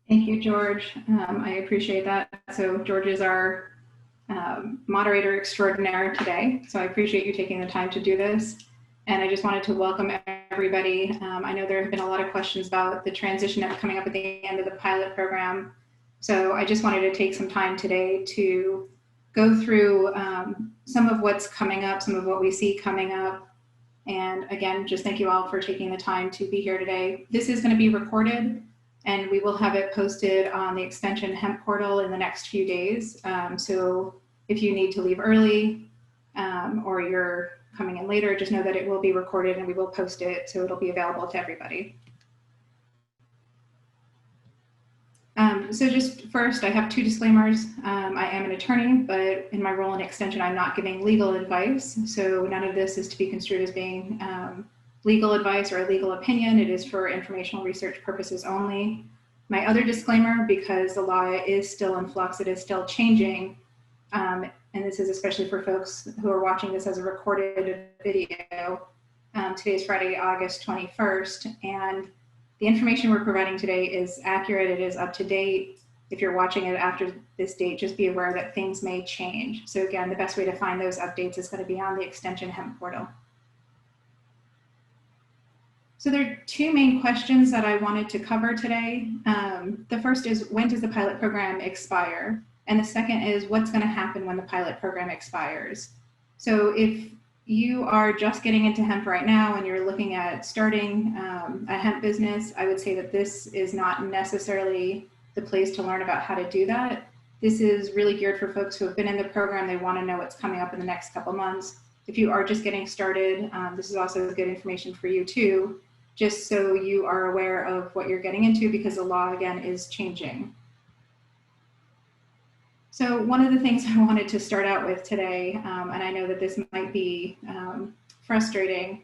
Thank you, George. I appreciate that. So George is our moderator extraordinaire today. So I appreciate you taking the time to do this. And I just wanted to welcome everybody. I know there have been a lot of questions about the transition that's coming up at the end of the pilot program. So I just wanted to take some time today to go through some of what's coming up, some of what we see coming up. And again, just thank you all for taking the time to be here today. This is going to be recorded, and we will have it posted on the Extension Hemp portal in the next few days. So if you need to leave early or you're coming in later, just know that it will be recorded and we will post it, so it'll be available to everybody. So just first, I have two disclaimers. I am an attorney, but in my role in Extension, I'm not giving legal advice. So none of this is to be construed as being legal advice or a legal opinion. It is for informational research purposes only. My other disclaimer, because the law is still in flux, it is still changing, and this is especially for folks who are watching this as a recorded video. Today is Friday, August 21st, and the information we're providing today is accurate, it is up to date. If you're watching it after this date, just be aware that things may change. So again, the best way to find those updates is going to be on the Extension Hemp portal. So there are two main questions that I wanted to cover today. The first is, when does the pilot program expire? And the second is, what's going to happen when the pilot program expires? So if you are just getting into hemp right now and you're looking at starting a hemp business, I would say that this is not necessarily the place to learn about how to do that. This is really geared for folks who have been in the program. They want to know what's coming up in the next couple months. If you are just getting started, this is also good information for you too, just so you are aware of what you're getting into, because the law again is changing. So one of the things I wanted to start out with today, and I know that this might be frustrating,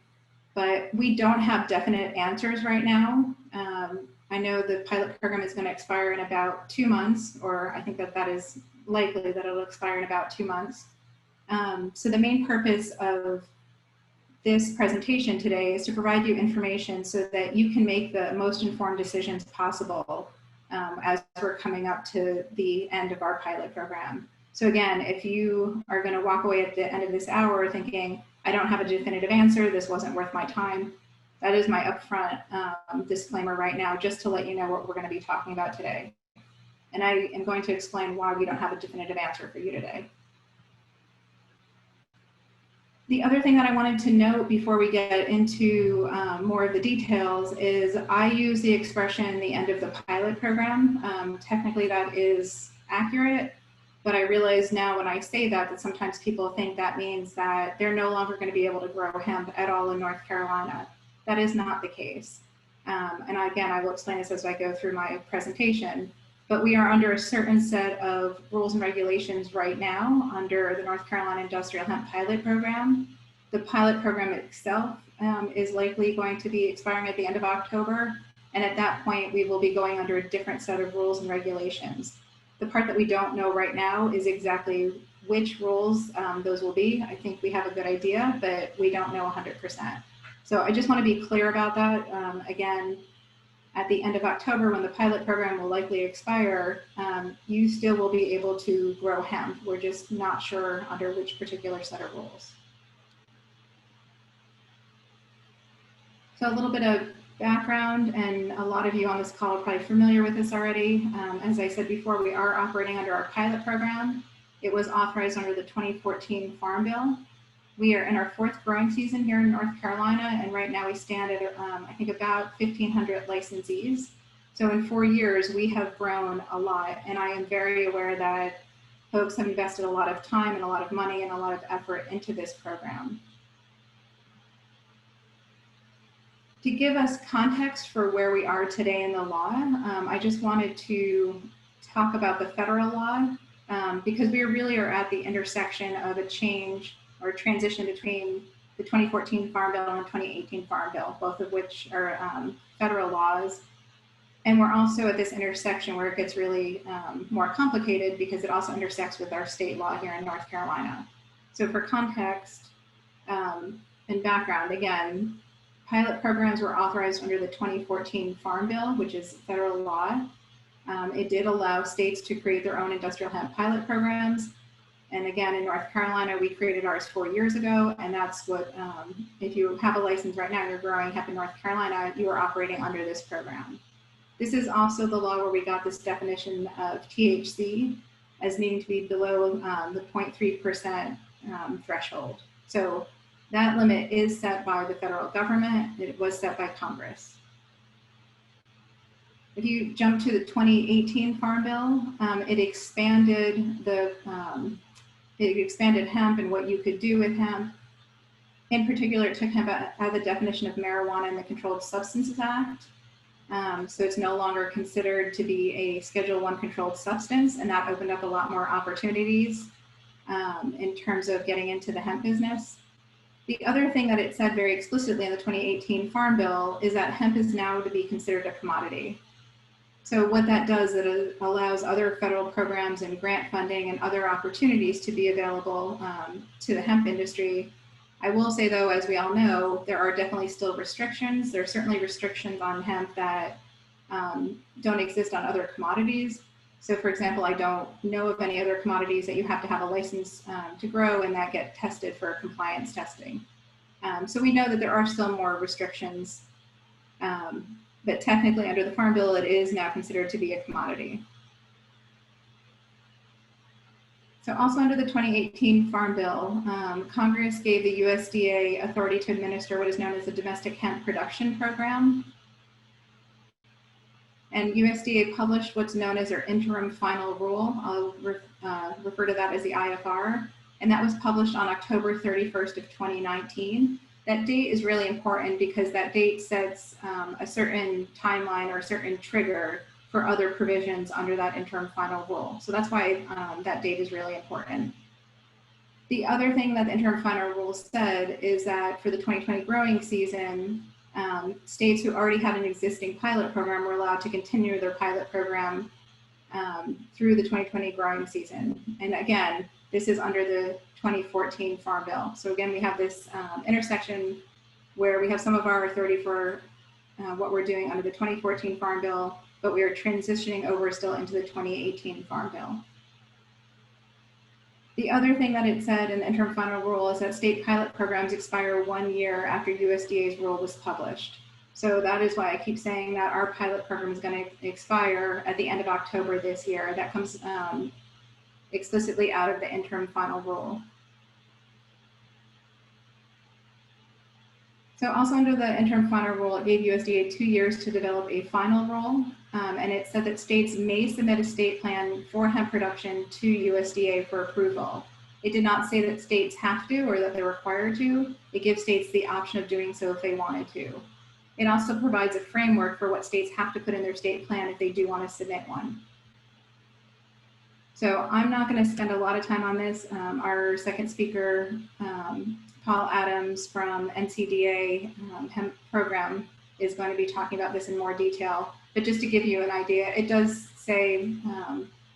but we don't have definite answers right now. I know the pilot program is going to expire in about 2 months, or I think that that is likely that it'll expire in about 2 months. So the main purpose of this presentation today is to provide you information so that you can make the most informed decisions possible as we're coming up to the end of our pilot program. So again, if you are going to walk away at the end of this hour thinking, I don't have a definitive answer, this wasn't worth my time, that is my upfront disclaimer right now, just to let you know what we're going to be talking about today. And I am going to explain why we don't have a definitive answer for you today. The other thing that I wanted to note before we get into more of the details is I use the expression the end of the pilot program. Technically that is accurate, but I realize now when I say that, that sometimes people think that means that they're no longer going to be able to grow hemp at all in North Carolina. That is not the case. And again, I will explain this as I go through my presentation. But we are under a certain set of rules and regulations right now under the North Carolina Industrial Hemp Pilot Program. The pilot program itself is likely going to be expiring at the end of October. And at that point, we will be going under a different set of rules and regulations. The part that we don't know right now is exactly which rules those will be. I think we have a good idea, but we don't know 100%. So I just want to be clear about that. Again, at the end of October, when the pilot program will likely expire, you still will be able to grow hemp. We're just not sure under which particular set of rules. So a little bit of background, and a lot of you on this call are probably familiar with this already. As I said before, we are operating under our pilot program. It was authorized under the 2014 Farm Bill. We are in our 4th growing season here in North Carolina, and right now we stand at, I think, about 1,500 licensees. So in 4 years, we have grown a lot, and I am very aware that folks have invested a lot of time and a lot of money and a lot of effort into this program. To give us context for where we are today in the law, I just wanted to talk about the federal law, because we really are at the intersection of a change or transition between the 2014 Farm Bill and the 2018 Farm Bill, both of which are federal laws. And we're also at this intersection where it gets really more complicated, because it also intersects with our state law here in North Carolina. So for context and background, again, pilot programs were authorized under the 2014 Farm Bill, which is federal law. It did allow states to create their own industrial hemp pilot programs. And again, in North Carolina, we created ours 4 years ago. And that's what, if you have a license right now and you're growing hemp in North Carolina, you are operating under this program. This is also the law where we got this definition of THC as needing to be below the 0.3% threshold. So that limit is set by the federal government. It was set by Congress. If you jump to the 2018 Farm Bill, it expanded hemp and what you could do with hemp. In particular, it took hemp out of the definition of marijuana in the Controlled Substances Act. So it's no longer considered to be a Schedule I controlled substance, and that opened up a lot more opportunities in terms of getting into the hemp business. The other thing that it said very explicitly in the 2018 Farm Bill is that hemp is now to be considered a commodity. So what that does, it allows other federal programs and grant funding and other opportunities to be available to the hemp industry. I will say though, as we all know, there are definitely still restrictions. There are certainly restrictions on hemp that don't exist on other commodities. So for example, I don't know of any other commodities that you have to have a license to grow and that get tested for compliance testing. So we know that there are still more restrictions, but technically under the Farm Bill, it is now considered to be a commodity. So also under the 2018 Farm Bill, Congress gave the USDA authority to administer what is known as the Domestic Hemp Production Program. And USDA published what's known as their interim final rule. I'll refer to that as the IFR. And that was published on October 31st of 2019. That date is really important because that date sets a certain timeline or a certain trigger for other provisions under that interim final rule. So that's why that date is really important. The other thing that the interim final rule said is that for the 2020 growing season, states who already had an existing pilot program were allowed to continue their pilot program through the 2020 growing season. And again, this is under the 2014 Farm Bill. So again, we have this intersection where we have some of our authority for what we're doing under the 2014 Farm Bill, but we are transitioning over still into the 2018 Farm Bill. The other thing that it said in the interim final rule is that state pilot programs expire 1 year after USDA's rule was published. So that is why I keep saying that our pilot program is going to expire at the end of October this year. That comes explicitly out of the interim final rule. So also under the interim final rule, it gave USDA 2 years to develop a final rule. And it said that states may submit a state plan for hemp production to USDA for approval. It did not say that states have to or that they're required to. It gives states the option of doing so if they wanted to. It also provides a framework for what states have to put in their state plan if they do want to submit one. So I'm not going to spend a lot of time on this. Our second speaker, Paul Adams from NCDA Hemp Program, is going to be talking about this in more detail. But just to give you an idea, it does say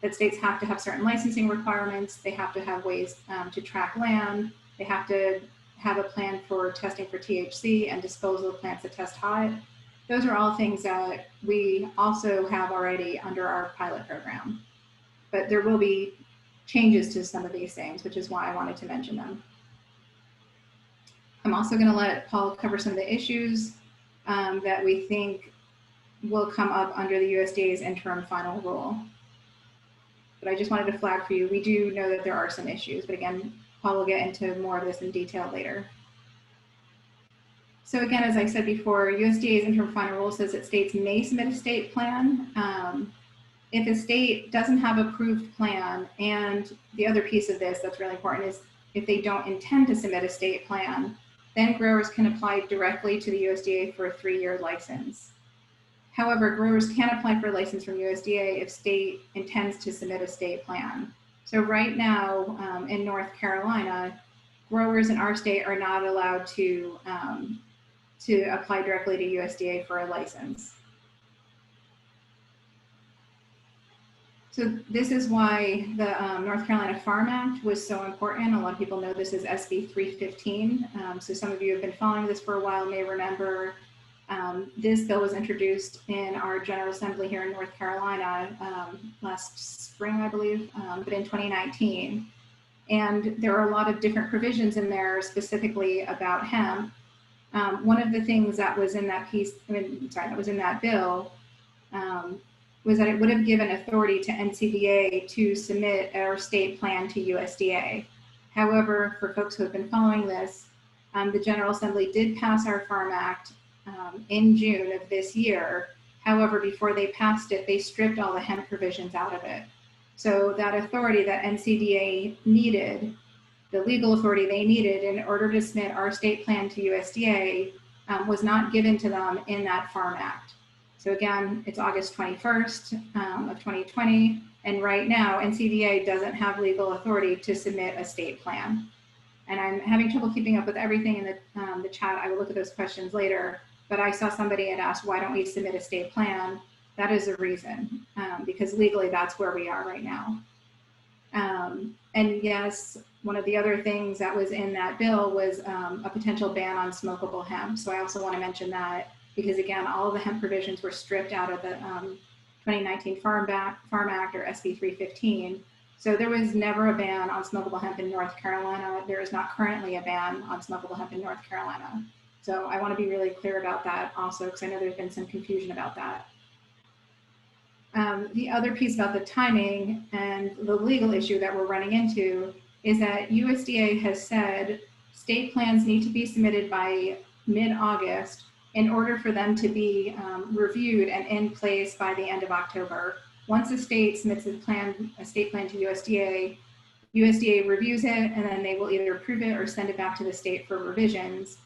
that states have to have certain licensing requirements. They have to have ways to track land. They have to have a plan for testing for THC and disposal of plants that test hot. Those are all things that we also have already under our pilot program. But there will be changes to some of these things, which is why I wanted to mention them. I'm also going to let Paul cover some of the issues that we think will come up under the USDA's interim final rule. But I just wanted to flag for you, we do know that there are some issues, but again, Paul will get into more of this in detail later. So again, as I said before, USDA's interim final rule says that states may submit a state plan. If a state doesn't have an approved plan, and the other piece of this that's really important is if they don't intend to submit a state plan, then growers can apply directly to the USDA for a 3-year license. However, growers can apply for a license from USDA if state intends to submit a state plan. So right now in North Carolina, growers in our state are not allowed to apply directly to USDA for a license. So this is why the North Carolina Farm Act was so important. A lot of people know this as SB 315. So some of you have been following this for a while may remember This bill was introduced in our General Assembly here in North Carolina last spring, I believe, but in 2019. And there are a lot of different provisions in there specifically about hemp. One of the things that was in that that was in that bill was that it would have given authority to NCDA to submit our state plan to USDA. However, for folks who have been following this, the General Assembly did pass our Farm Act in June of this year. However, before they passed it, they stripped all the hemp provisions out of it. So that authority that NCDA needed, the legal authority they needed in order to submit our state plan to USDA was not given to them in that Farm Act. So again, it's August 21st of 2020, and right now NCDA doesn't have legal authority to submit a state plan. And I'm having trouble keeping up with everything in the chat. I will look at those questions later, but I saw somebody had asked, why don't we submit a state plan? That is a reason, because legally that's where we are right now. And yes, one of the other things that was in that bill was a potential ban on smokable hemp. So I also want to mention that, because again, all of the hemp provisions were stripped out of the 2019 Farm Act, or SB 315. So there was never a ban on smokable hemp in North Carolina. There is not currently a ban on smokable hemp in North Carolina. So I want to be really clear about that also, because I know there's been some confusion about that. The other piece about the timing and the legal issue that we're running into is that USDA has said state plans need to be submitted by mid-August in order for them to be reviewed and in place by the end of October. Once a state submits a state plan to USDA, USDA reviews it, and then they will either approve it or send it back to the state for revisions.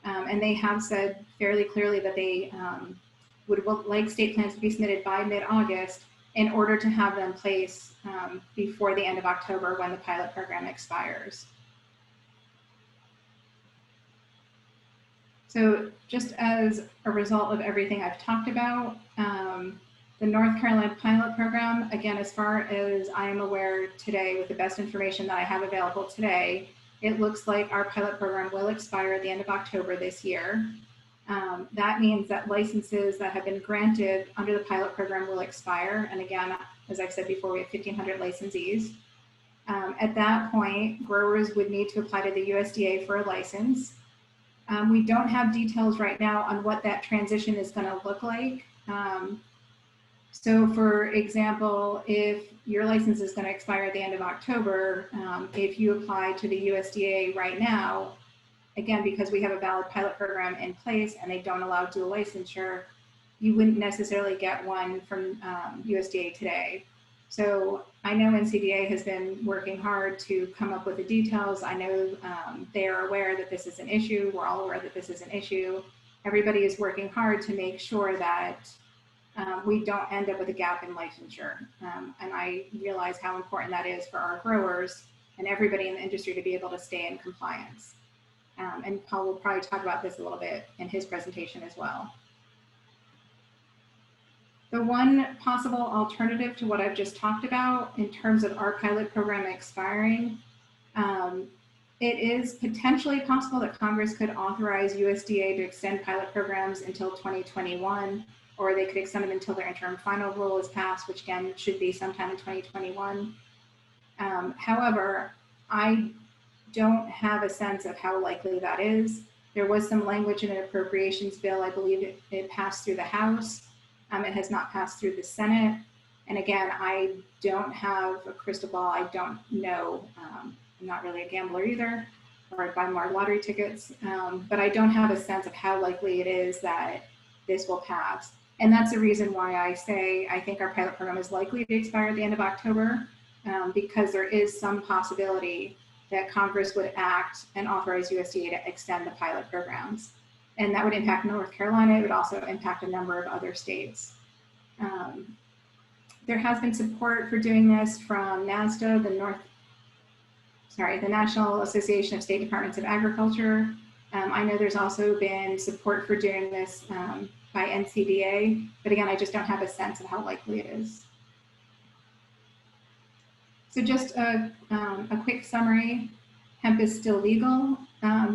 And they have said fairly clearly that they would like state plans to be submitted by mid-August in order to have them placed before the end of October when the pilot program expires. So just as a result of everything I've talked about, the North Carolina pilot program, again, as far as I am aware today, with the best information that I have available today, it looks like our pilot program will expire at the end of October this year. That means that licenses that have been granted under the pilot program will expire. And again, as I've said before, we have 1,500 licensees. At that point, growers would need to apply to the USDA for a license. We don't have details right now on what that transition is going to look like. So for example, if your license is going to expire at the end of October, if you apply to the USDA right now, again, because we have a valid pilot program in place and they don't allow dual licensure, you wouldn't necessarily get one from USDA today. So I know NCDA has been working hard to come up with the details. I know they are aware that this is an issue. We're all aware that this is an issue. Everybody is working hard to make sure that we don't end up with a gap in licensure. And I realize how important that is for our growers and everybody in the industry to be able to stay in compliance. And Paul will probably talk about this a little bit in his presentation as well. The one possible alternative to what I've just talked about in terms of our pilot program expiring, it is potentially possible that Congress could authorize USDA to extend pilot programs until 2021, or they could extend them until their interim final rule is passed, which again should be sometime in 2021. However, I don't have a sense of how likely that is. There was some language in an appropriations bill. I believe it passed through the House. It has not passed through the Senate. And again, I don't have a crystal ball. I don't know. I'm not really a gambler either, or I buy more lottery tickets, but I don't have a sense of how likely it is that this will pass. And that's the reason why I say I think our pilot program is likely to expire at the end of October, because there is some possibility that Congress would act and authorize USDA to extend the pilot programs. And that would impact North Carolina. It would also impact a number of other states. There has been support for doing this from NASDA, the National Association of State Departments of Agriculture. I know there's also been support for doing this by NCDA, but again, I just don't have a sense of how likely it is. So just a quick summary. Hemp is still legal.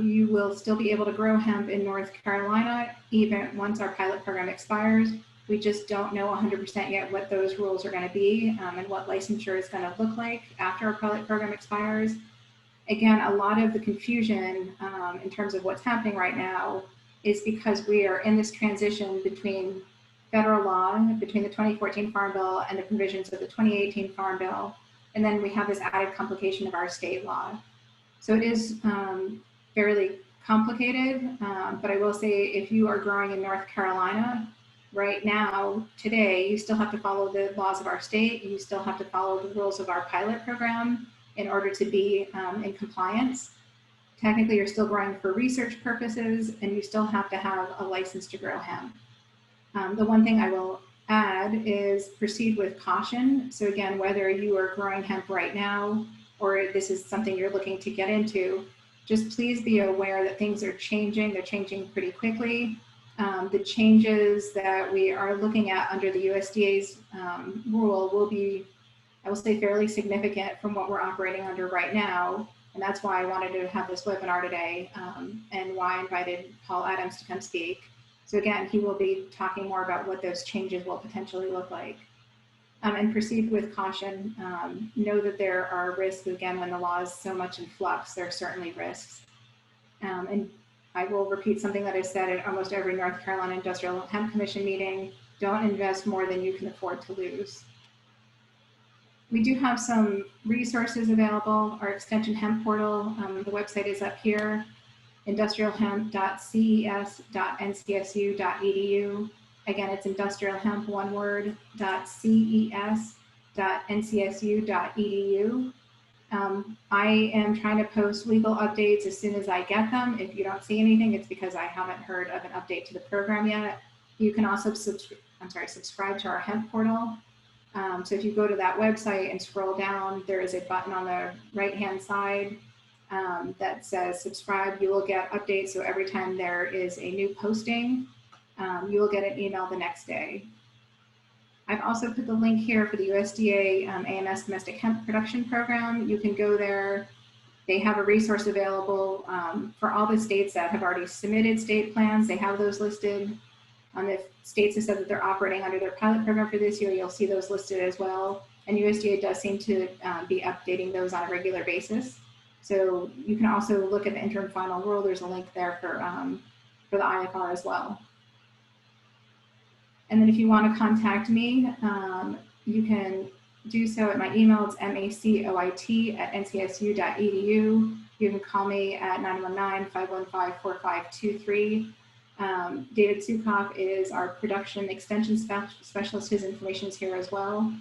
you will still be able to grow hemp in North Carolina even once our pilot program expires. We just don't know 100% yet what those rules are going to be and what licensure is going to look like after our pilot program expires. Again, a lot of the confusion in terms of what's happening right now is because we are in this transition between federal law, between the 2014 Farm Bill and the provisions of the 2018 Farm Bill. And then we have this added complication of our state law. So it is fairly complicated, but I will say if you are growing in North Carolina, right now, today, you still have to follow the laws of our state. You still have to follow the rules of our pilot program in order to be in compliance. Technically, you're still growing for research purposes, and you still have to have a license to grow hemp. The one thing I will add is proceed with caution. So again, whether you are growing hemp right now, or this is something you're looking to get into, just please be aware that things are changing. They're changing pretty quickly. The changes that we are looking at under the USDA's rule will be, I will say, fairly significant from what we're operating under right now. And that's why I wanted to have this webinar today and why I invited Paul Adams to come speak. So again, he will be talking more about what those changes will potentially look like. And proceed with caution. Know that there are risks. Again, when the law is so much in flux, there are certainly risks. And I will repeat something that I've said at almost every North Carolina Industrial Hemp Commission meeting: don't invest more than you can afford to lose. We do have some resources available. Our Extension Hemp portal, the website is up here, industrialhemp.ces.ncsu.edu. Again, it's industrialhemp, one word, .ces.ncsu.edu. I am trying to post legal updates as soon as I get them. If you don't see anything, it's because I haven't heard of an update to the program yet. You can also subscribe to our hemp portal. So if you go to that website and scroll down, there is a button on the right-hand side that says subscribe. You will get updates. So every time there is a new posting, you will get an email the next day. I've also put the link here for the USDA AMS Domestic Hemp Production Program. You can go there. They have a resource available for all the states that have already submitted state plans. They have those listed. If states have said that they're operating under their pilot program for this year, you'll see those listed as well. And USDA does seem to be updating those on a regular basis. So you can also look at the interim final rule. There's a link there for the IFR as well. And then if you want to contact me, you can do so at my email. It's macoit@ncsu.edu. You can call me at 919-515-4523. David Sukoff is our production extension specialist. His information is here as well.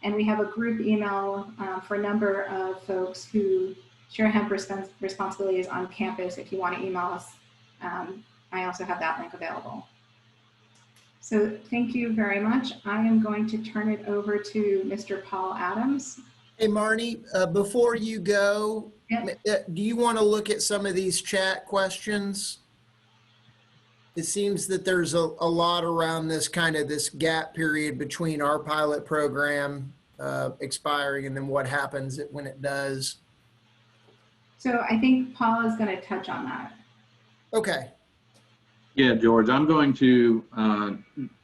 And we have a group email for a number of folks who share hemp responsibilities on campus. If you want to email us, I also have that link available. So thank you very much. I am going to turn it over to Mr. Paul Adams. Hey, Marnie, before you go, Yep. do you want to look at some of these chat questions? It seems that there's a lot around this this gap period between our pilot program expiring and then what happens when it does. So I think Paul is going to touch on that. Okay. Yeah, George, I'm going to,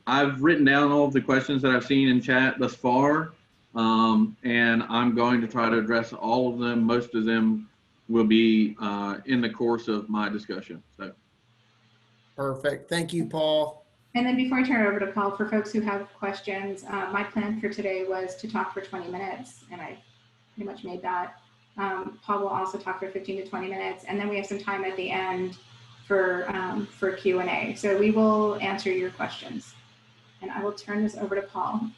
I've written down all of the questions that I've seen in chat thus far, and I'm going to try to address all of them. Most of them will be in the course of my discussion. So. Perfect. Thank you, Paul. And then before I turn it over to Paul, for folks who have questions, my plan for today was to talk for 20 minutes, and I pretty much made that. Paul will also talk for 15 to 20 minutes, and then we have some time at the end for Q&A. So we will answer your questions. And I will turn this over to Paul.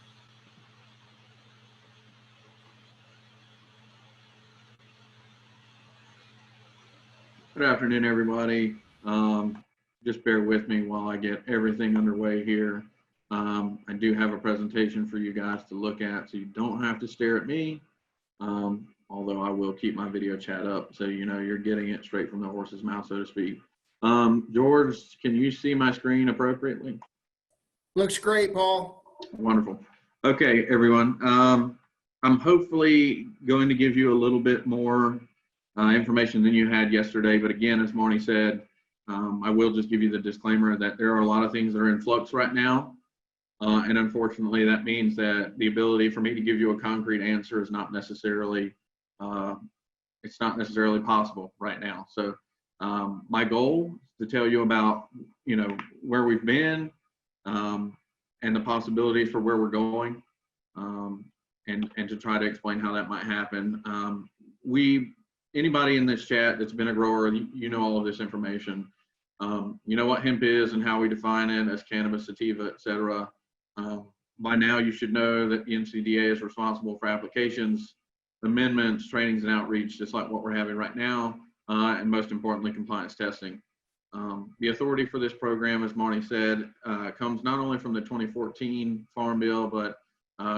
Good afternoon, everybody. Just bear with me while I get everything underway here. I do have a presentation for you guys to look at, so you don't have to stare at me, although I will keep my video chat up so you know you're getting it straight from the horse's mouth, so to speak. George, can you see my screen appropriately? Looks great, Paul. Wonderful. Okay, everyone. I'm hopefully going to give you a little bit more information than you had yesterday. But again, as Marnie said, I will just give you the disclaimer that there are a lot of things that are in flux right now. And unfortunately, that means that the ability for me to give you a concrete answer is not necessarily, it's not necessarily possible right now. So my goal is to tell you about, where we've been and the possibilities for where we're going, and to try to explain how that might happen. Anybody in this chat that's been a grower, you know all of this information. You know what hemp is and how we define it as cannabis, sativa, et cetera. By now, you should know that the NCDA is responsible for applications, amendments, trainings, and outreach, just like what we're having right now, and most importantly, compliance testing. The authority for this program, as Marnie said, comes not only from the 2014 Farm Bill, but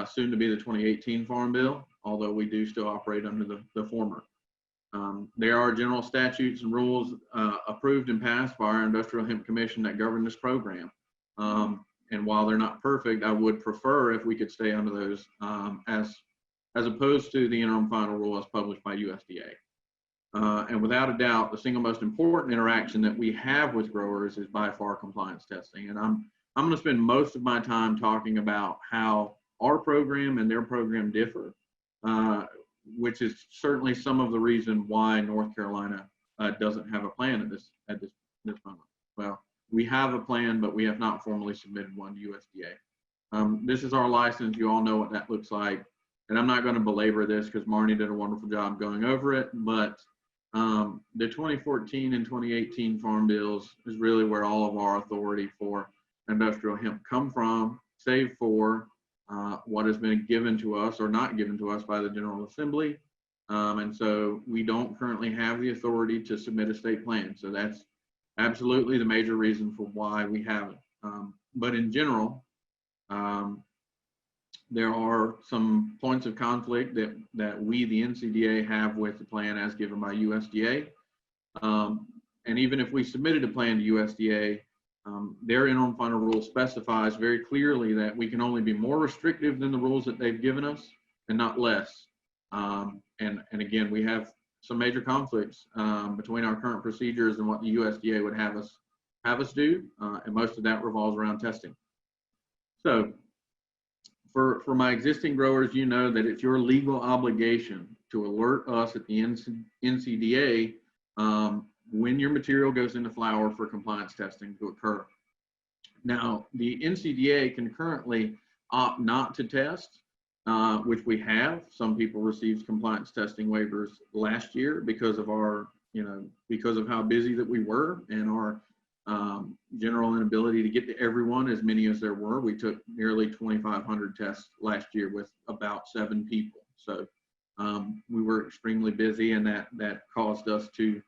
soon to be the 2018 Farm Bill, although we do still operate under the former. There are general statutes and rules approved and passed by our Industrial Hemp Commission that govern this program. And while they're not perfect, I would prefer if we could stay under those as opposed to the interim final rule as published by USDA. And without a doubt, the single most important interaction that we have with growers is by far compliance testing. And I'm going to spend most of my time talking about how our program and their program differ, which is certainly some of the reason why North Carolina doesn't have a plan at this moment. Well, we have a plan, but we have not formally submitted one to USDA. This is our license. You all know what that looks like. And I'm not going to belabor this because Marnie did a wonderful job going over it. But the 2014 and 2018 Farm Bills is really where all of our authority for industrial hemp come from, save for what has been given to us or not given to us by the General Assembly. And so we don't currently have the authority to submit a state plan. So that's absolutely the major reason for why we haven't. But in general, there are some points of conflict that we, the NCDA, have with the plan as given by USDA. And even if we submitted a plan to USDA, their interim final rule specifies very clearly that we can only be more restrictive than the rules that they've given us and not less. And again, we have some major conflicts between our current procedures and what the USDA would have us do, and most of that revolves around testing. So for my existing growers, you know that it's your legal obligation to alert us at the NCDA when your material goes into flower for compliance testing to occur. Now, the NCDA can currently opt not to test, which we have. Some people received compliance testing waivers last year because of our, because of how busy that we were and our general inability to get to everyone, as many as there were. We took nearly 2,500 tests last year with about 7 people. So we were extremely busy, and that caused us to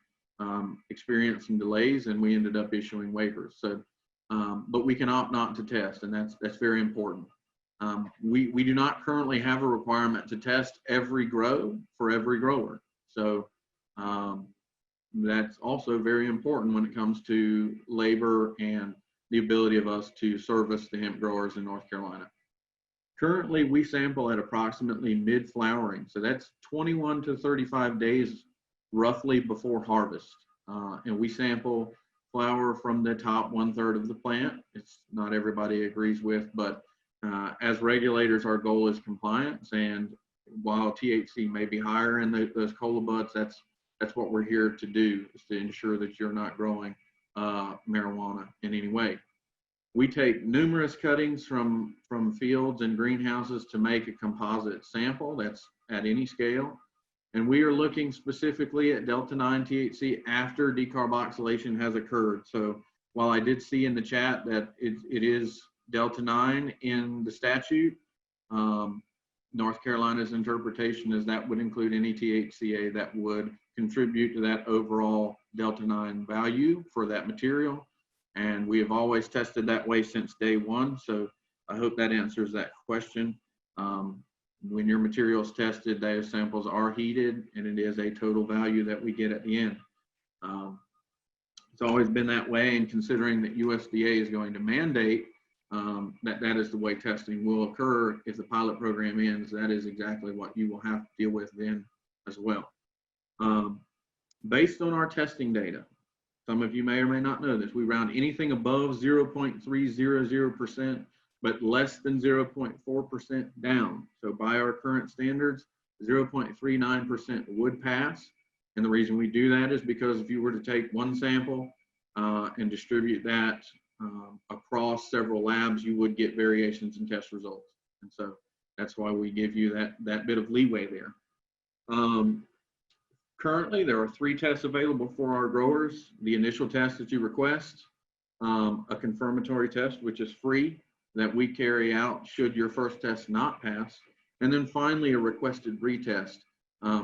experience some delays, and we ended up issuing waivers. So, but we can opt not to test, and that's very important. We do not currently have a requirement to test every grow for every grower. So that's also very important when it comes to labor and the ability of us to service the hemp growers in North Carolina. Currently, we sample at approximately mid-flowering. So that's 21 to 35 days roughly before harvest. And we sample flower from the top 1/3 of the plant. It's not everybody agrees with, but as regulators, our goal is compliance. And while THC may be higher in those cola buds, that's what we're here to do, is to ensure that you're not growing marijuana in any way. We take numerous cuttings from fields and greenhouses to make a composite sample that's at any scale. And we are looking specifically at Delta-9 THC after decarboxylation has occurred. So while I did see in the chat that it is Delta-9 in the statute, North Carolina's interpretation is that would include any THCA that would contribute to that overall Delta-9 value for that material. And we have always tested that way since day one. So I hope that answers that question. When your material is tested, those samples are heated, and it is a total value that we get at the end. It's always been that way, and considering that USDA is going to mandate that is the way testing will occur if the pilot program ends, that is exactly what you will have to deal with then as well. based on our testing data, some of you may or may not know this, we round anything above 0.300%, but less than 0.4% down. So by our current standards, 0.39% would pass. And the reason we do that is because if you were to take one sample and distribute that across several labs, you would get variations in test results. And so that's why we give you that bit of leeway there. Currently, there are 3 tests available for our growers. The initial test that you request, a confirmatory test, which is free, that we carry out should your first test not pass. And then finally, a requested retest,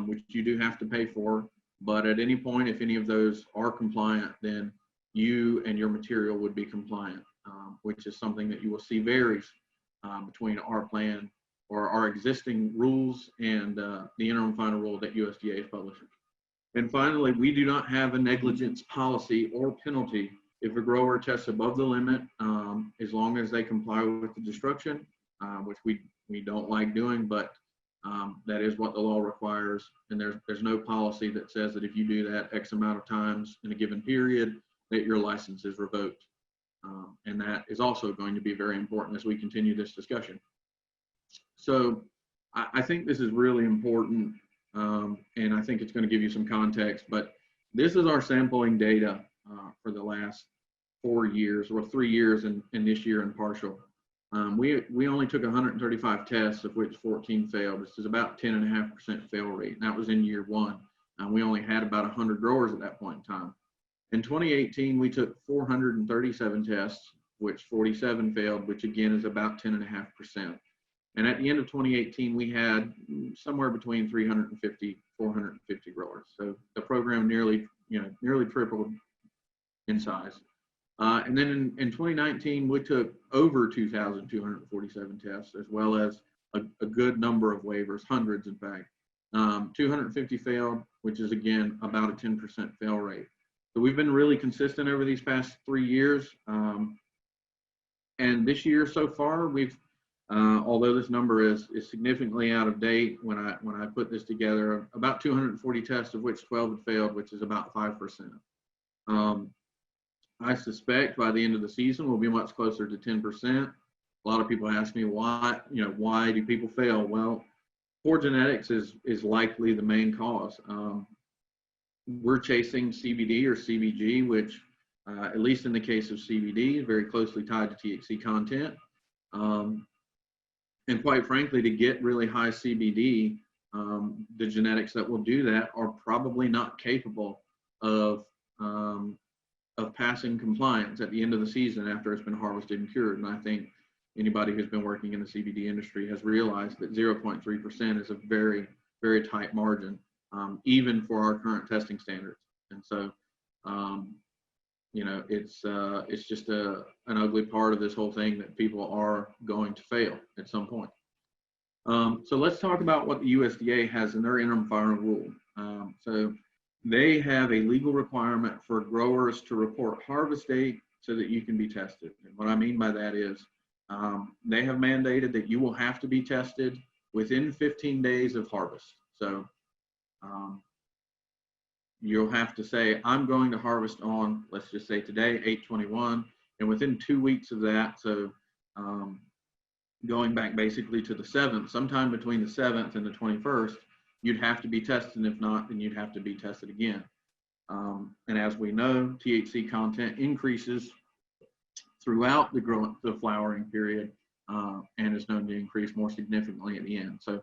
which you do have to pay for. But at any point, if any of those are compliant, then you and your material would be compliant, which is something that you will see varies between our plan or our existing rules and the interim final rule that USDA is publishing. And finally, we do not have a negligence policy or penalty if a grower tests above the limit, as long as they comply with the destruction, which we don't like doing, but that is what the law requires. And there's no policy that says that if you do that X amount of times in a given period, that your license is revoked. And that is also going to be very important as we continue this discussion. So I think this is really important, and I think it's going to give you some context, but this is our sampling data for the last 4 years, or 3 years in this year in partial. We only took 135 tests, of which 14 failed. This is about 10.5% fail rate, and that was in year 1. We only had about 100 growers at that point in time. In 2018, we took 437 tests, which 47 failed, which again is about 10.5%. And at the end of 2018, we had somewhere between 350, 450 growers. So the program nearly tripled in size. And then in 2019, we took over 2,247 tests, as well as a good number of waivers, hundreds in fact. 250 failed, which is again about a 10% fail rate. So we've been really consistent over these past 3 years. And this year so far, we've although this number is significantly out of date when I put this together, about 240 tests, of which 12 had failed, which is about 5%. I suspect by the end of the season we'll be much closer to 10%. A lot of people ask me why do people fail? Well, poor genetics is likely the main cause. We're chasing CBD or CBG, which at least in the case of CBD is very closely tied to THC content. And quite frankly, to get really high CBD, the genetics that will do that are probably not capable of passing compliance at the end of the season after it's been harvested and cured. And I think anybody who's been working in the CBD industry has realized that 0.3% is a very, very tight margin, even for our current testing standards. And so, it's just an ugly part of this whole thing that people are going to fail at some point. So let's talk about what the USDA has in their interim final rule. So they have a legal requirement for growers to report harvest date so that you can be tested. And what I mean by that is they have mandated that you will have to be tested within 15 days of harvest. So you'll have to say, I'm going to harvest on, let's just say today, 8/21, and within 2 weeks of that, so going back basically to the 7th, sometime between the 7th and the 21st, you'd have to be tested, and if not, then you'd have to be tested again. And as we know, THC content increases throughout the flowering period, and is known to increase more significantly at the end. So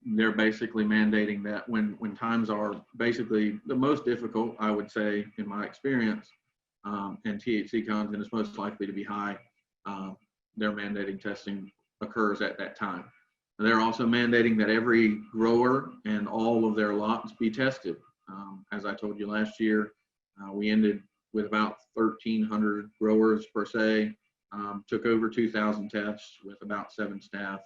they're basically mandating that when times are basically the most difficult, I would say, in my experience, and THC content is most likely to be high, they're mandating testing occurs at that time. They're also mandating that every grower and all of their lots be tested. As I told you last year, we ended with about 1,300 growers per se, took over 2,000 tests with about 7 staff.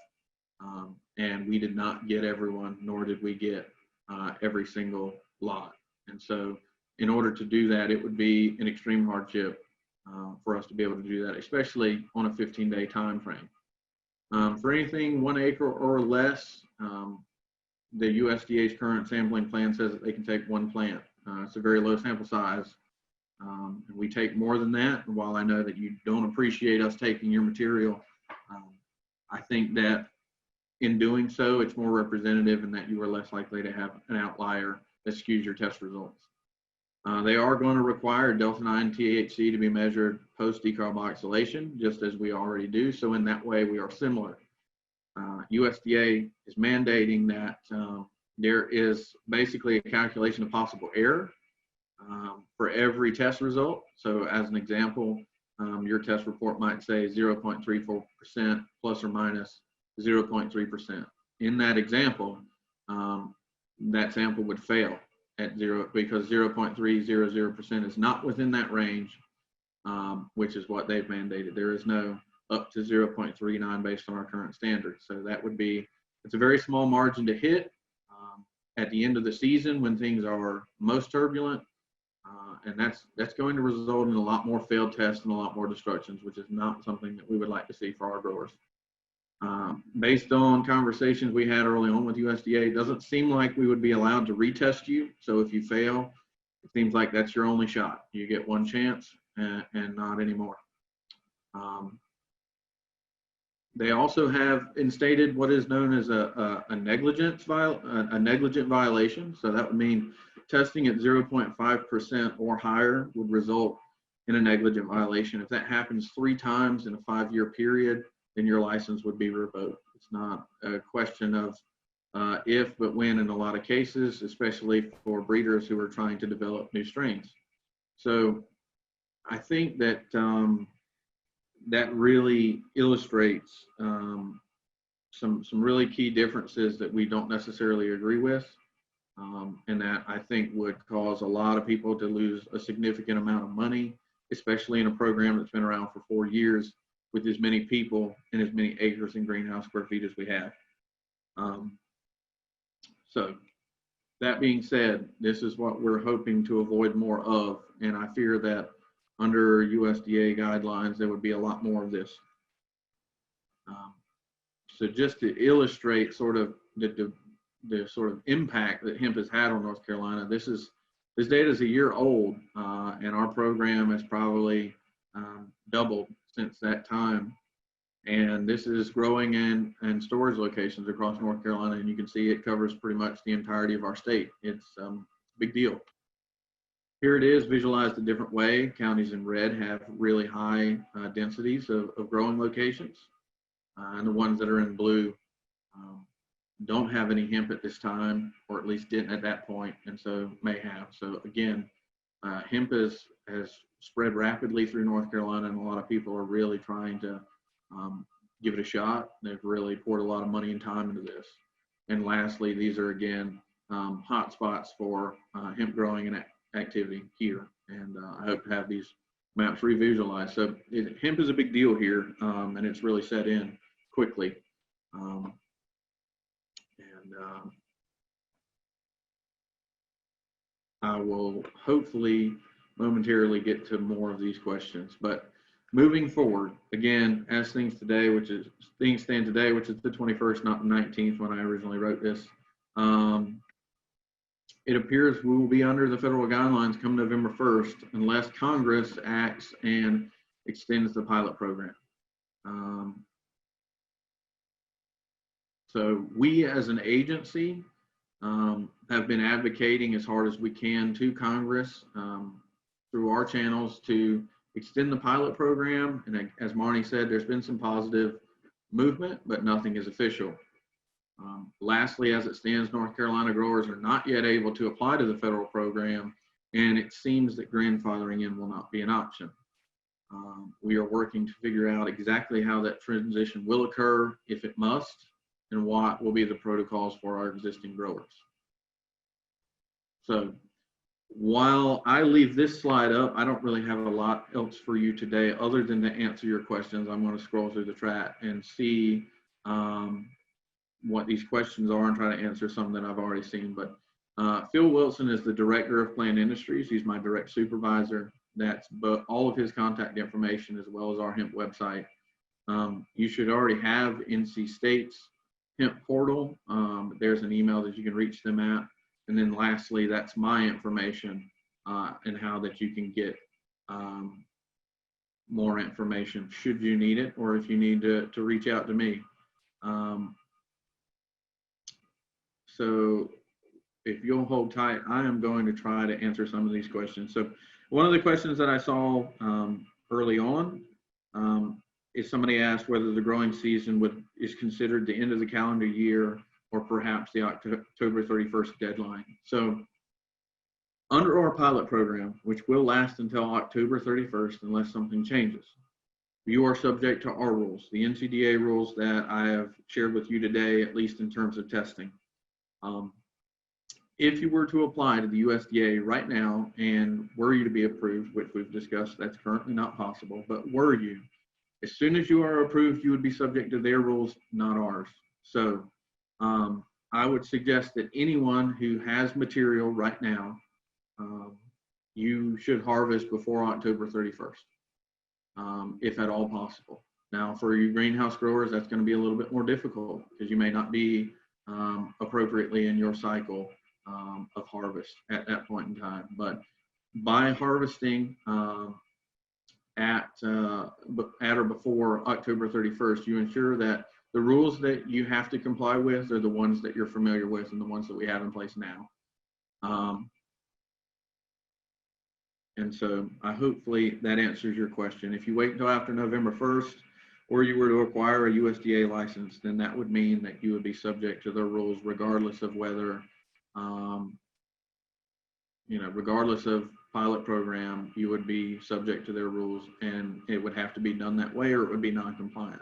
And we did not get everyone, nor did we get every single lot. And so in order to do that, it would be an extreme hardship for us to be able to do that, especially on a 15-day time frame. For anything 1 acre or less, the USDA's current sampling plan says that they can take one plant. It's a very low sample size. We take more than that. And while I know that you don't appreciate us taking your material, I think that in doing so, it's more representative and that you are less likely to have an outlier that skews your test results. They are going to require delta-9 THC to be measured post-decarboxylation, just as we already do. So in that way, we are similar. USDA is mandating that there is basically a calculation of possible error for every test result. So as an example, your test report might say 0.34% plus or minus 0.3%. In that example, that sample would fail at 0 because 0.300% is not within that range, which is what they've mandated. There is no up to 0.39 based on our current standards. So that would be, it's a very small margin to hit at the end of the season when things are most turbulent. And that's going to result in a lot more failed tests and a lot more destructions, which is not something that we would like to see for our growers. Based on conversations we had early on with USDA, it doesn't seem like we would be allowed to retest you. So if you fail, it seems like that's your only shot. You get one chance and not anymore. They also have instated what is known as a negligent violation. So that would mean testing at 0.5% or higher would result in a negligent violation. If that happens 3 times in a 5-year period, then your license would be revoked. It's not a question of if, but when in a lot of cases, especially for breeders who are trying to develop new strains. So I think that that really illustrates some really key differences that we don't necessarily agree with, and that I think would cause a lot of people to lose a significant amount of money, especially in a program that's been around for 4 years with as many people and as many acres and greenhouse square feet as we have. So that being said, this is what we're hoping to avoid more of, and I fear that under USDA guidelines, there would be a lot more of this. So just to illustrate sort of the sort of impact that hemp has had on North Carolina, this data is a year old, and our program has probably doubled since that time. And this is growing in storage locations across North Carolina, and you can see it covers pretty much the entirety of our state. It's a big deal. Here it is visualized a different way. Counties in red have really high densities of growing locations, and the ones that are in blue don't have any hemp at this time, or at least didn't at that point, and so may have. So again, hemp has spread rapidly through North Carolina, and a lot of people are really trying to give it a shot. They've really poured a lot of money and time into this. And lastly, these are again hot spots for hemp growing and activity here, and I hope to have these maps revisualized. So hemp is a big deal here, and it's really set in quickly. I will hopefully momentarily get to more of these questions, but moving forward, again, as things stand today, which is the 21st, not the 19th when I originally wrote this, it appears we will be under the federal guidelines come November 1st, unless Congress acts and extends the pilot program. So we as an agency have been advocating as hard as we can to Congress through our channels to extend the pilot program. And as Marnie said, there's been some positive movement, but nothing is official. Lastly, as it stands, North Carolina growers are not yet able to apply to the federal program, and it seems that grandfathering in will not be an option. We are working to figure out exactly how that transition will occur, if it must, and what will be the protocols for our existing growers. So while I leave this slide up, I don't really have a lot else for you today other than to answer your questions. I'm going to scroll through the chat and see what these questions are and try to answer some that I've already seen. But Phil Wilson is the director of Plant Industries. He's my direct supervisor. That's all of his contact information as well as our hemp website. You should already have NC State's hemp portal. There's an email that you can reach them at. And then lastly, that's my information and how that you can get more information should you need it, or if you need to reach out to me. So if you'll hold tight, I am going to try to answer some of these questions. So one of the questions that I saw early on is somebody asked whether the growing season is considered the end of the calendar year or perhaps the October 31st deadline. So under our pilot program, which will last until October 31st unless something changes, you are subject to our rules, the NCDA rules that I have shared with you today, at least in terms of testing. If you were to apply to the USDA right now and were you to be approved, which we've discussed, that's currently not possible, but were you, as soon as you are approved, you would be subject to their rules, not ours. So I would suggest that anyone who has material right now, you should harvest before October 31st, if at all possible. Now, for you greenhouse growers, that's going to be a little bit more difficult because you may not be appropriately in your cycle of harvest at that point in time. But by harvesting at or before October 31st, you ensure that the rules that you have to comply with are the ones that you're familiar with and the ones that we have in place now. And so hopefully that answers your question. If you wait until after November 1st, or you were to acquire a USDA license, then that would mean that you would be subject to their rules regardless of whether, regardless of pilot program, you would be subject to their rules, and it would have to be done that way or it would be non-compliant.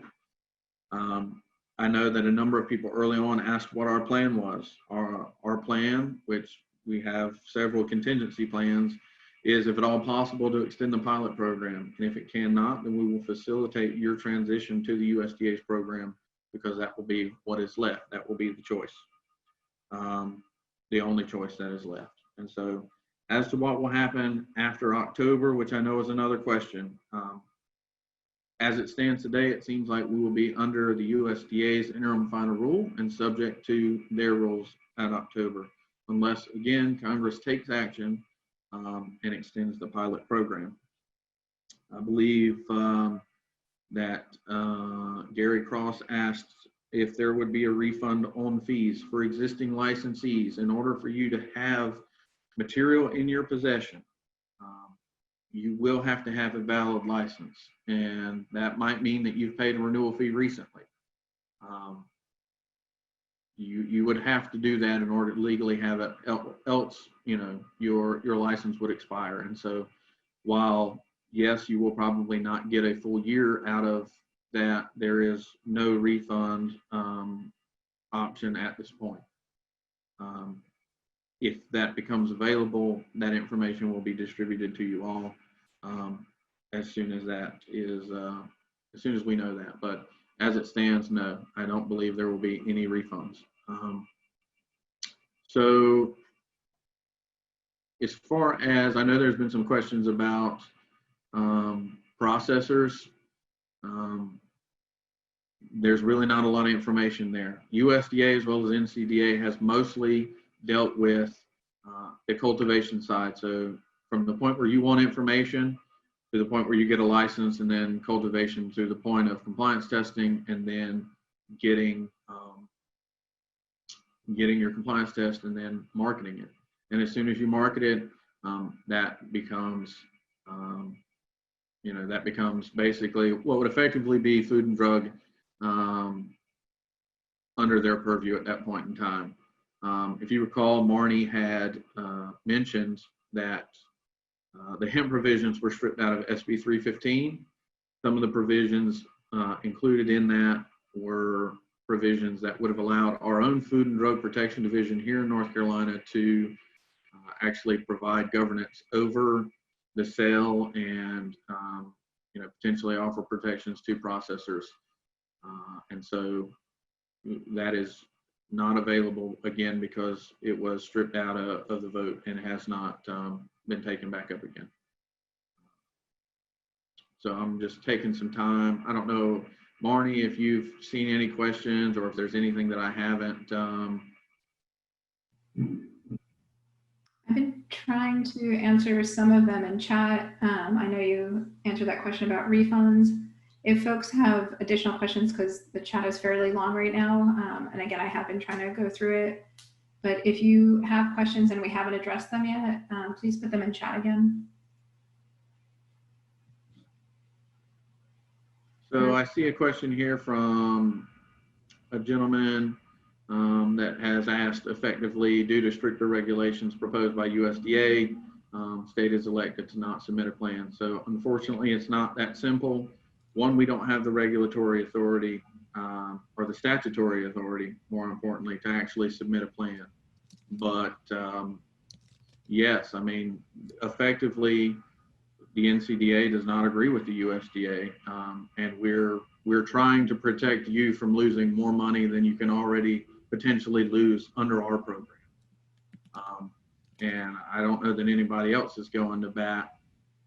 I know that a number of people early on asked what our plan was. Our plan, which we have several contingency plans, is if at all possible to extend the pilot program. And if it cannot, then we will facilitate your transition to the USDA's program, because that will be what is left. That will be the choice, the only choice that is left. And so as to what will happen after October, which I know is another question, as it stands today, it seems like we will be under the USDA's interim final rule and subject to their rules at October, unless, again, Congress takes action and extends the pilot program. I believe that Gary Cross asked if there would be a refund on fees for existing licensees. In order for you to have material in your possession, you will have to have a valid license, and that might mean that you've paid a renewal fee recently. You would have to do that in order to legally have it, else your license would expire. And so while yes, you will probably not get a full year out of that, there is no refund option at this point. If that becomes available, that information will be distributed to you all as soon as that is, as soon as we know that. But as it stands, no, I don't believe there will be any refunds. So as far as, I know there's been some questions about processors. There's really not a lot of information there. USDA as well as NCDA has mostly dealt with the cultivation side. So from the point where you want information to the point where you get a license, and then cultivation to the point of compliance testing, and then getting your compliance test and then marketing it. And as soon as you market it, that becomes that becomes basically what would effectively be food and drug under their purview at that point in time. If you recall, Marne had mentioned that the hemp provisions were stripped out of SB 315. Some of the provisions included in that were provisions that would have allowed our own Food and Drug Protection Division here in North Carolina to actually provide governance over the sale and potentially offer protections to processors. And so that is not available again because it was stripped out of the vote and has not been taken back up again. So I'm just taking some time. I don't know Marne, if you've seen any questions or if there's anything that I haven't. I've been trying to answer some of them in chat. I know you answered that question about refunds. If folks have additional questions, because the chat is fairly long right now, and again, I have been trying to go through it, but if you have questions and we haven't addressed them yet, please put them in chat again. So I see a question here from a gentleman that has asked, effectively, due to stricter regulations proposed by USDA, state is elected to not submit a plan. So unfortunately, it's not that simple. One, we don't have the regulatory authority or the statutory authority, more importantly, to actually submit a plan. But yes, I mean, effectively, the NCDA does not agree with the USDA, and we're trying to protect you from losing more money than you can already potentially lose under our program. And I don't know that anybody else is going to bat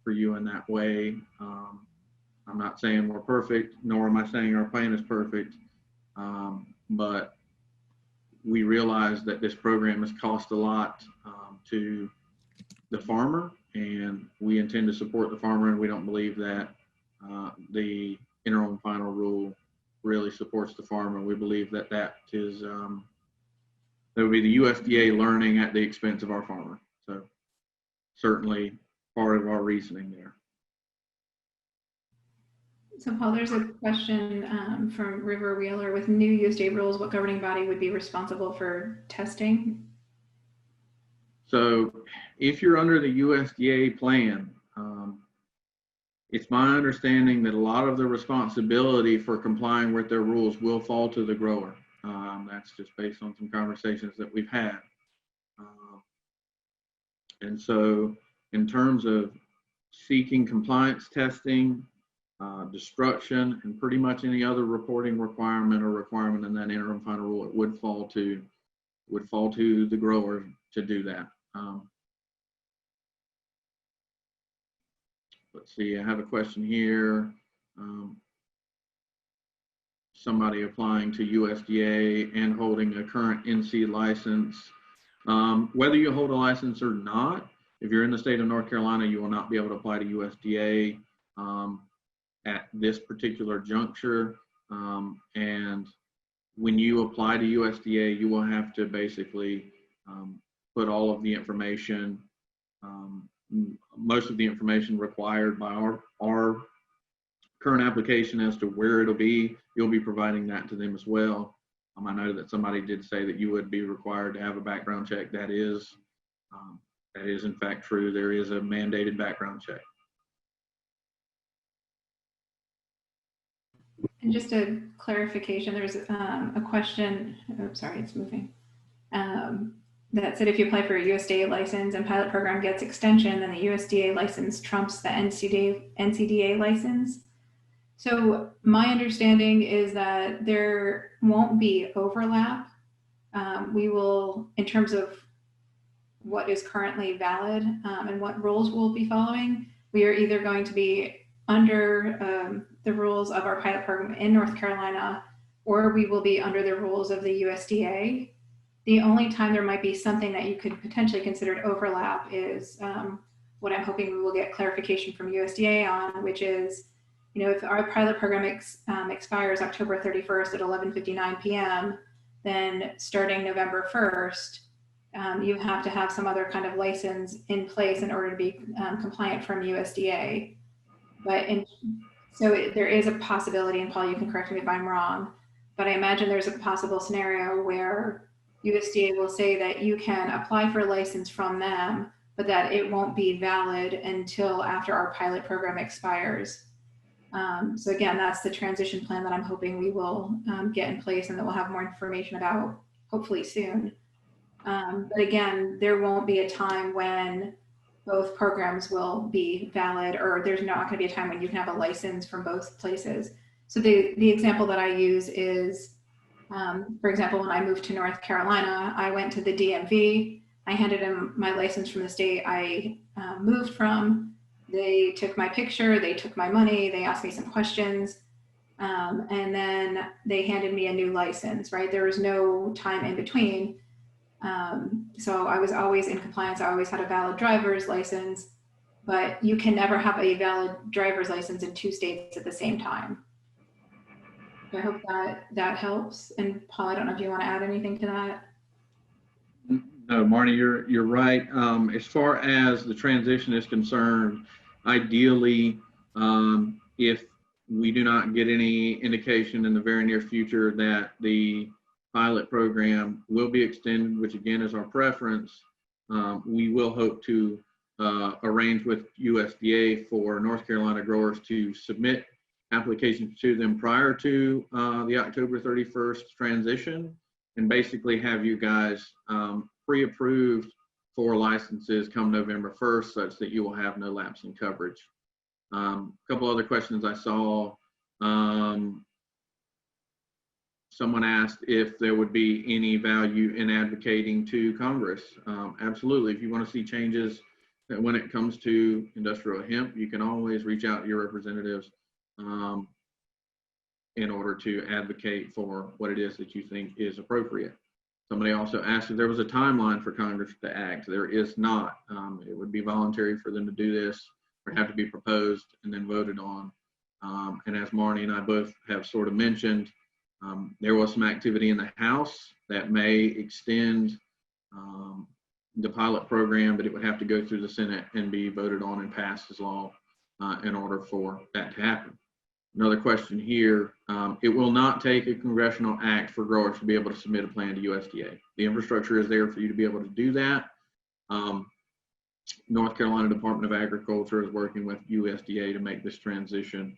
for you in that way. I'm not saying we're perfect, nor am I saying our plan is perfect, but we realize that this program has cost a lot to the farmer, and we intend to support the farmer, and we don't believe that the interim final rule really supports the farmer. We believe that that is that would be the USDA learning at the expense of our farmer. So certainly part of our reasoning there. So Paul, there's a question from River Wheeler. With new USDA rules, what governing body would be responsible for testing? So if you're under the USDA plan, it's my understanding that a lot of the responsibility for complying with their rules will fall to the grower. That's just based on some conversations that we've had. And so in terms of seeking compliance testing, destruction, and pretty much any other reporting requirement or requirement in that interim final rule, it would fall to the grower to do that. Let's see, I have a question here. Somebody applying to USDA and holding a current NC license. Whether you hold a license or not, if you're in the state of North Carolina, you will not be able to apply to USDA at this particular juncture. And when you apply to USDA, you will have to basically put all of the information, most of the information required by our current application as to where it'll be. You'll be providing that to them as well. I know that somebody did say that you would be required to have a background check. That is in fact true. There is a mandated background check. And just a clarification, there's a question, oh, sorry, it's moving, that said if you apply for a USDA license and pilot program gets extension, then the USDA license trumps the NCDA license. So my understanding is that there won't be overlap. We will, in terms of what is currently valid and what rules we'll be following, we are either going to be under the rules of our pilot program in North Carolina, or we will be under the rules of the USDA. The only time there might be something that you could potentially consider overlap is what I'm hoping we will get clarification from USDA on, which is, you know, if our pilot program expires October 31st at 11:59 p.m., then starting November 1st, you have to have some other kind of license in place in order to be compliant from USDA. But there is a possibility, and Paul, you can correct me if I'm wrong, but I imagine there's a possible scenario where USDA will say that you can apply for a license from them, but that it won't be valid until after our pilot program expires. So again, that's the transition plan that I'm hoping we will get in place and that we'll have more information about hopefully soon. But again, there won't be a time when both programs will be valid, or there's not going to be a time when you can have a license from both places. So the example that I use is, for example, when I moved to North Carolina, I went to the DMV. I handed them my license from the state I moved from. They took my picture, they took my money, they asked me some questions. And then they handed me a new license, right? There was no time in between. So I was always in compliance. I always had a valid driver's license, but you can never have a valid driver's license in 2 states at the same time. So I hope that helps. And Paul, I don't know if you want to add anything to that. No, Marnie, you're right. As far as the transition is concerned, ideally, if we do not get any indication in the very near future that the pilot program will be extended, which again is our preference, we will hope to arrange with USDA for North Carolina growers to submit applications to them prior to the October 31st transition, and basically have you guys pre-approved for licenses come November 1st, such that you will have no lapse in coverage. A couple other questions I saw. Someone asked if there would be any value in advocating to Congress. Absolutely. If you want to see changes that when it comes to industrial hemp, you can always reach out to your representatives in order to advocate for what it is that you think is appropriate. Somebody also asked if there was a timeline for Congress to act. There is not. It would be voluntary for them to do this, or have to be proposed and then voted on. And as Marnie and I both have sort of mentioned, there was some activity in the House that may extend the pilot program, but it would have to go through the Senate and be voted on and passed as law in order for that to happen. Another question here, it will not take a congressional act for growers to be able to submit a plan to USDA. The infrastructure is there for you to be able to do that. North Carolina Department of Agriculture is working with USDA to make this transition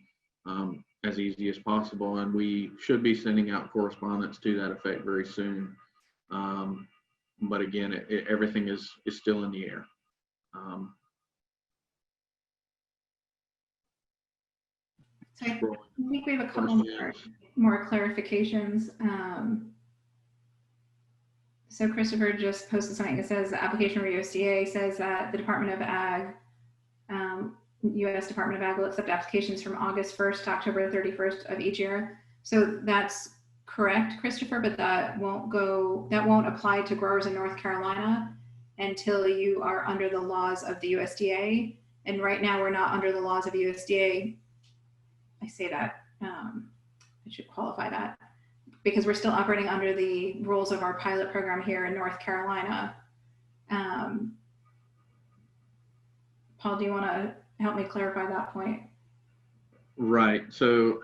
as easy as possible, and we should be sending out correspondence to that effect very soon. But again, everything is still in the air. So I think we have a couple more clarifications. So Christopher just posted something that says the application for USDA says that the Department of Ag, U.S. Department of Ag will accept applications from August 1st to October 31st of each year. So that's correct, Christopher, but that won't apply to growers in North Carolina until you are under the laws of the USDA. And right now we're not under the laws of USDA. I say that, I should qualify that, because we're still operating under the rules of our pilot program here in North Carolina. Paul, do you want to help me clarify that point? Right. So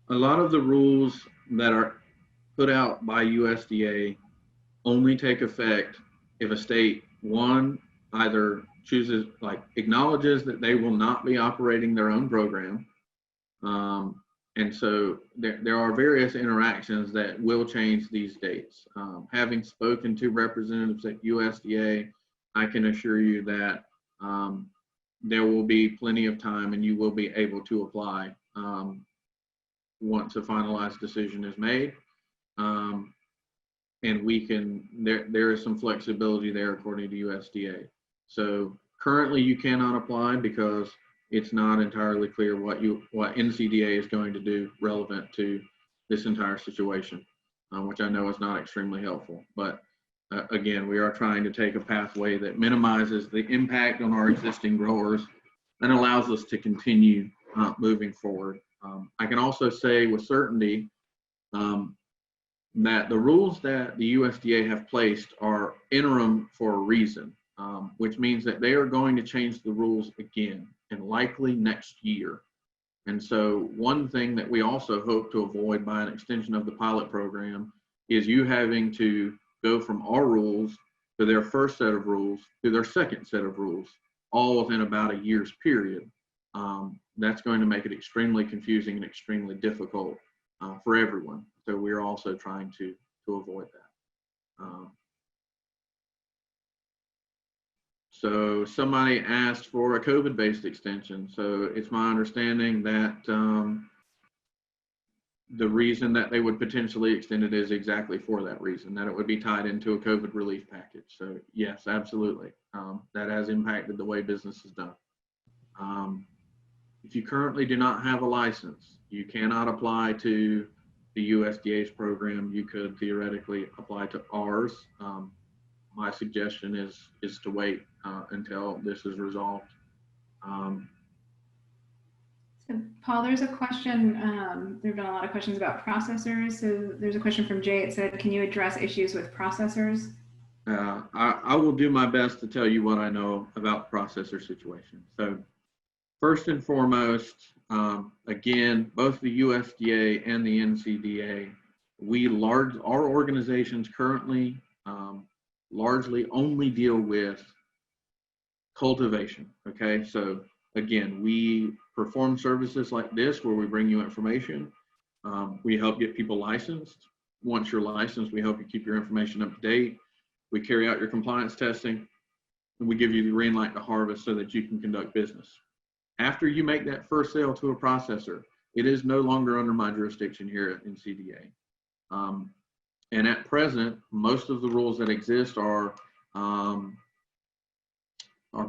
a lot of the rules that are put out by USDA only take effect if a state, one, either chooses, like acknowledges that they will not be operating their own program. And so there are various interactions that will change these dates. Having spoken to representatives at USDA, I can assure you that there will be plenty of time and you will be able to apply once a finalized decision is made. And we can, there is some flexibility there according to USDA. So currently you cannot apply because it's not entirely clear what NCDA is going to do relevant to this entire situation, which I know is not extremely helpful. But again, we are trying to take a pathway that minimizes the impact on our existing growers and allows us to continue moving forward. I can also say with certainty that the rules that the USDA have placed are interim for a reason, which means that they are going to change the rules again, and likely next year. And so one thing that we also hope to avoid by an extension of the pilot program is you having to go from our rules to their first set of rules to their second set of rules, all within about a year's period. That's going to make it extremely confusing and extremely difficult for everyone. So we're also trying to avoid that. So somebody asked for a COVID-based extension. So it's my understanding that the reason that they would potentially extend it is exactly for that reason, that it would be tied into a COVID relief package. So yes, absolutely. That has impacted the way business is done. If you currently do not have a license, you cannot apply to the USDA's program. You could theoretically apply to ours. My suggestion is to wait until this is resolved. So Paul, there's a question, there have been a lot of questions about processors. So there's a question from Jay. It said, can you address issues with processors? I will do my best to tell you what I know about the processor situation. So first and foremost, again, both the USDA and the NCDA, our organizations currently largely only deal with cultivation, okay? So again, we perform services like this where we bring you information. We help get people licensed. Once you're licensed, we help you keep your information up to date. We carry out your compliance testing, and we give you the green light to harvest so that you can conduct business. After you make that first sale to a processor, it is no longer under my jurisdiction here at NCDA. And at present, most of the rules that exist are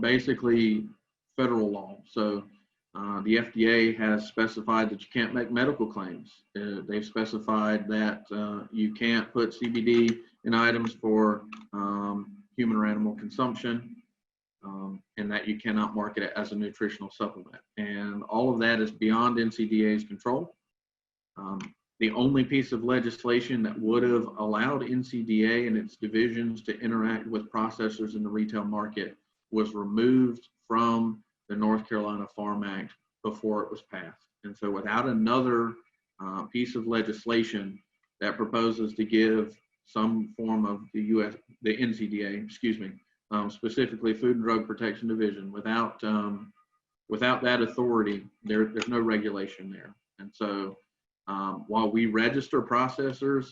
basically federal law. So the FDA has specified that you can't make medical claims. They've specified that you can't put CBD in items for human or animal consumption, and that you cannot market it as a nutritional supplement. And all of that is beyond NCDA's control. The only piece of legislation that would have allowed NCDA and its divisions to interact with processors in the retail market was removed from the North Carolina Farm Act before it was passed. And so without another piece of legislation that proposes to give some form of the NCDA, excuse me, specifically Food and Drug Protection Division, without that authority, there's no regulation there. And so while we register processors,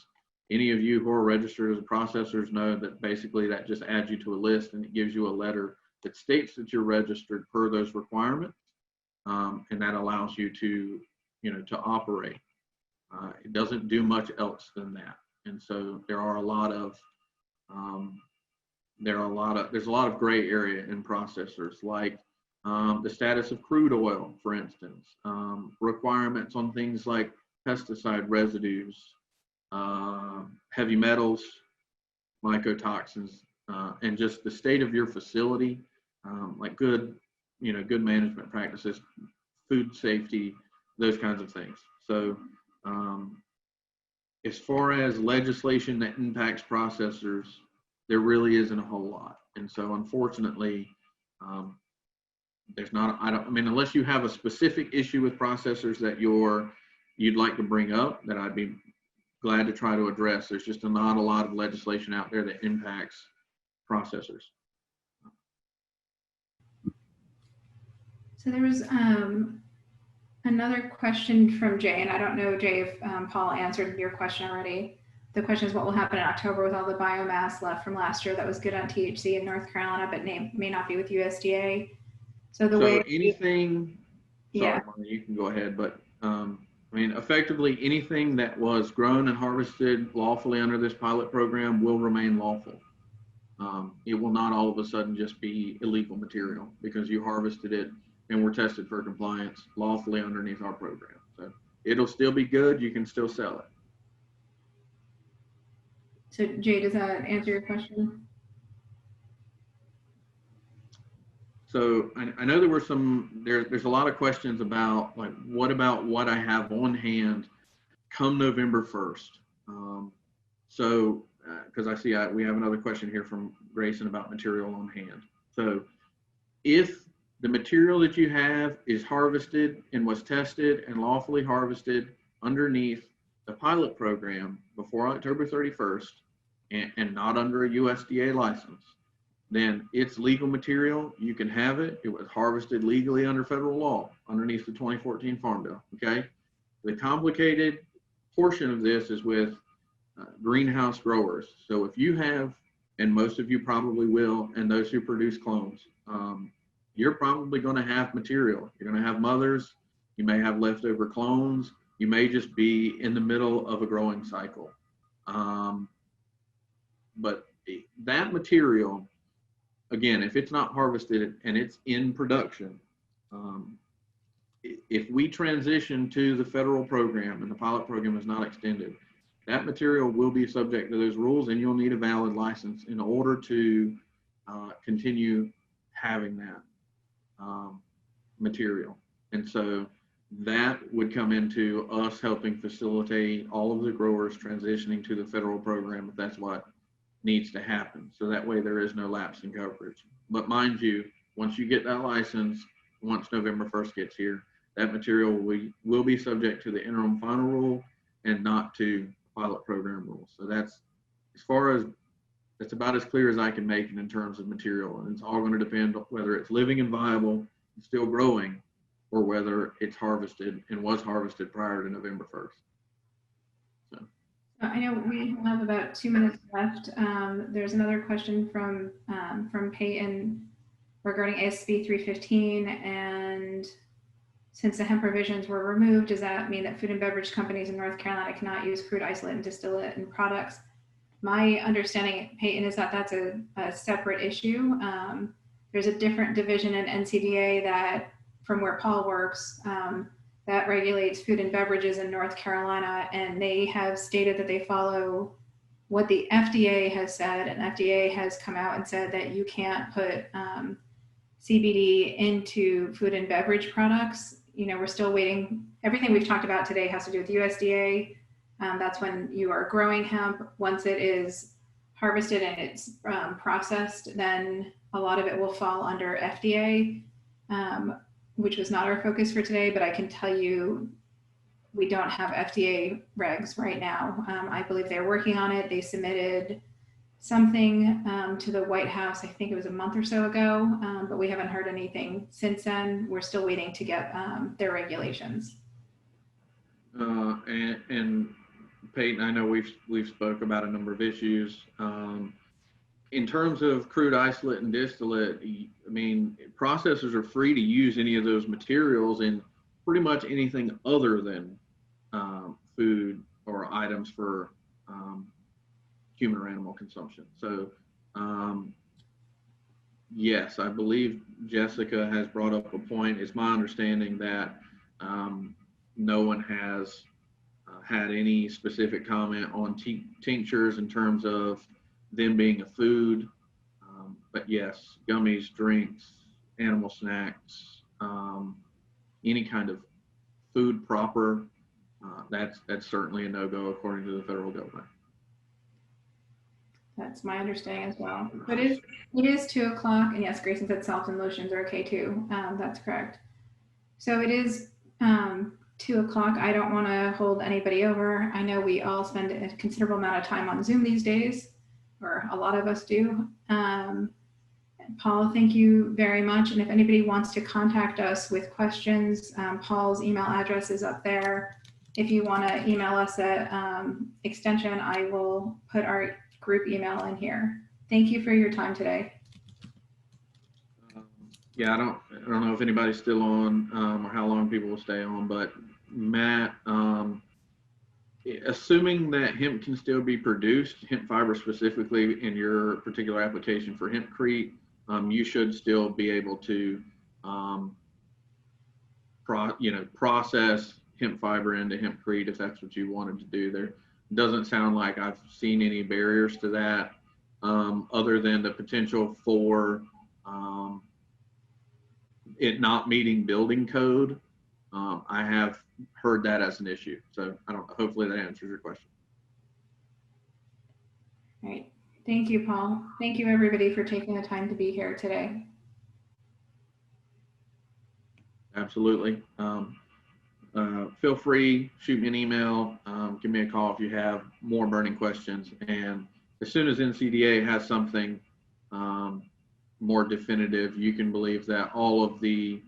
any of you who are registered as processors know that basically that just adds you to a list and it gives you a letter that states that you're registered per those requirements, and that allows you to, to operate. It doesn't do much else than that. And so there's a lot of gray area in processors, like the status of crude oil, for instance, requirements on things like pesticide residues, heavy metals, mycotoxins, and just the state of your facility, like good management practices, food safety, those kinds of things. So as far as legislation that impacts processors, there really isn't a whole lot. And so unfortunately, there's not, unless you have a specific issue with processors that you'd like to bring up, that I'd be glad to try to address. There's just not a lot of legislation out there that impacts processors. So there was another question from Jay, and I don't know, Jay, if Paul answered your question already. The question is, what will happen in October with all the biomass left from last year that was good on THC in North Carolina, but may not be with USDA? So anything, yeah. Sorry, Marne, you can go ahead, but effectively anything that was grown and harvested lawfully under this pilot program will remain lawful. It will not all of a sudden just be illegal material because you harvested it and were tested for compliance lawfully underneath our program. So it'll still be good. You can still sell it. So Jay, does that answer your question? So I know there were there's a lot of questions about, like, what about what I have on hand come November 1st? Because I see we have another question here from Grayson about material on hand. So if the material that you have is harvested and was tested and lawfully harvested underneath the pilot program before October 31st and not under a USDA license, then it's legal material. You can have it. It was harvested legally under federal law underneath the 2014 Farm Bill, okay? The complicated portion of this is with greenhouse growers. So if you have, and most of you probably will, and those who produce clones, you're probably going to have material. You're going to have mothers. You may have leftover clones. You may just be in the middle of a growing cycle. But that material, again, if it's not harvested and it's in production, if we transition to the federal program and the pilot program is not extended, that material will be subject to those rules, and you'll need a valid license in order to continue having that material. And so that would come into us helping facilitate all of the growers transitioning to the federal program if that's what needs to happen. So that way there is no lapse in coverage. But mind you, once you get that license, once November 1st gets here, that material will be subject to the interim final rule and not to pilot program rules. So that's about as clear as I can make it in terms of material. And it's all going to depend on whether it's living and viable and still growing, or whether it's harvested and was harvested prior to November 1st. So I know we have about 2 minutes left. There's another question from Peyton regarding ASB 315, and since the hemp provisions were removed, does that mean that food and beverage companies in North Carolina cannot use crude isolate and distillate in products? My understanding, Peyton, is that that's a separate issue. There's a different division in NCDA that, from where Paul works, that regulates food and beverages in North Carolina, and they have stated that they follow what the FDA has said, and FDA has come out and said that you can't put CBD into food and beverage products. You know, we're still waiting. Everything we've talked about today has to do with USDA. That's when you are growing hemp. Once it is harvested and it's processed, then a lot of it will fall under FDA, which was not our focus for today, but I can tell you we don't have FDA regs right now. I believe they're working on it. They submitted something to the White House, I think it was a month or so ago, but we haven't heard anything since then. We're still waiting to get their regulations. And Peyton, I know we've spoke about a number of issues. In terms of crude isolate and distillate, I mean, processors are free to use any of those materials in pretty much anything other than food or items for human or animal consumption. So yes, I believe Jessica has brought up a point. It's my understanding that no one has had any specific comment on tinctures in terms of them being a food, but yes, gummies, drinks, animal snacks, any kind of food proper, that's certainly a no-go according to the federal government. That's my understanding as well. But it is 2 o'clock, and yes, Grayson said salts and lotions are okay too. That's correct. So it is 2 o'clock. I don't want to hold anybody over. I know we all spend a considerable amount of time on Zoom these days, or a lot of us do. Paul, thank you very much. And if anybody wants to contact us with questions, Paul's email address is up there. If you want to email us at extension, I will put our group email in here. Thank you for your time today. Yeah, I don't know if anybody's still on or how long people will stay on, but Matt, assuming that hemp can still be produced, hemp fiber specifically in your particular application for hempcrete, you should still be able to process hemp fiber into hempcrete if that's what you wanted to do. There doesn't sound like I've seen any barriers to that, other than the potential for it not meeting building code. I have heard that as an issue. So I don't know, hopefully that answers your question. All right. Thank you, Paul. Thank you, everybody, for taking the time to be here today. Absolutely. Feel free, shoot me an email, give me a call if you have more burning questions. And as soon as NCDA has something more definitive, you can believe that all of the